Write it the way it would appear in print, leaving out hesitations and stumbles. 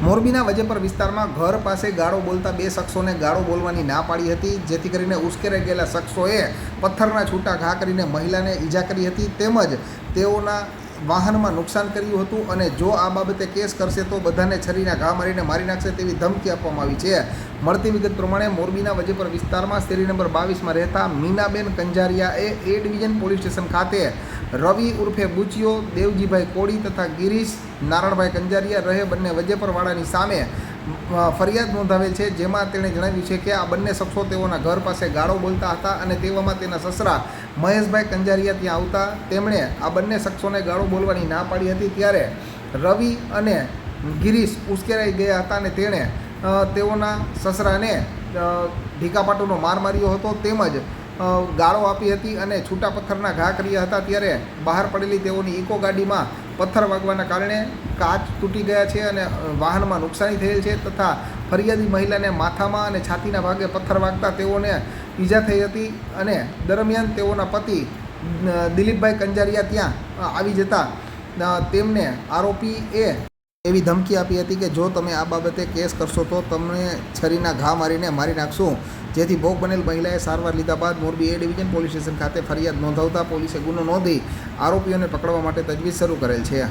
મોરબીના વજેપર વિસ્તારમાં ઘર પાસે ગાળો બોલતા બે શખ્સોને ગાળો બોલવાની ના પાડી હતી, જેથી કરીને ઉશ્કેરાઈ ગયેલા શખ્સોએ પથ્થરના છૂટા ઘા કરીને મહિલાને ઈજા કરી હતી તેમજ તેઓના વાહનમાં નુકસાન કર્યું હતું અને જો આ બાબતે કેસ કરશે તો બધાને છરીના ઘા મારીને મારી નાખશે તેવી ધમકી આપવામાં આવી છે। મળતી વિગત પ્રમાણે મોરબીના વજેપર વિસ્તારમાં શેરી નંબર 22માં રહેતા મીનાબેન કંજારિયાએ એ ડિવિઝન પોલીસ સ્ટેશન ખાતે રવિ ઉર્ફે બુચિયો, દેવજીભાઈ કોળી તથા ગિરીશ નારણભાઈ કંજારિયા રહે બંને વજેપરવાળાની સામે ફરિયાદ નોંધાવેલ છે, જેમાં તેણે જણાવ્યું છે કે આ બંને શખ્સો તેઓના ઘર પાસે ગાળો બોલતા હતા અને તેવામાં તેના સસરા મહેશભાઈ કંજારિયા ત્યાં આવતા તેમણે આ બંને શખ્સોને ગાળો બોલવાની ના પાડી હતી। ત્યારે રવિ અને ગિરીશ ઉશ્કેરાઈ ગયા હતા અને તેણે તેઓના સસરાને ઢીકાપાટુનો માર માર્યો હતો તેમજ ગાળો આપી હતી અને છૂટા પથ્થરના ઘા કર્યા હતા। ત્યારે બહાર પડેલી તેઓની ઇકો ગાડીમાં પથ્થર વાગવાના કારણે કાચ તૂટી ગયા છે અને વાહનમાં નુકસાની થયેલ છે તથા ફરિયાદી મહિલાને માથામાં અને છાતીના ભાગે પથ્થર વાગતા તેઓને ઈજા થઈ હતી અને દરમિયાન તેઓના પતિ દિલીપભાઈ કંજારિયા ત્યાં આવી જતા તેમને આરોપીએ એવી ધમકી આપી હતી કે જો તમે આ બાબતે કેસ કરશો તો તમને છરીના ઘા મારીને મારી નાખશું, જેથી ભોગ બનેલ મહિલાએ સારવાર લીધા બાદ મોરબી એ ડિવિઝન પોલીસ સ્ટેશન ખાતે ફરિયાદ નોંધાવતા પોલીસે ગુનો નોંધી આરોપીઓને પકડવા માટે તજવીજ શરૂ કરેલ છે।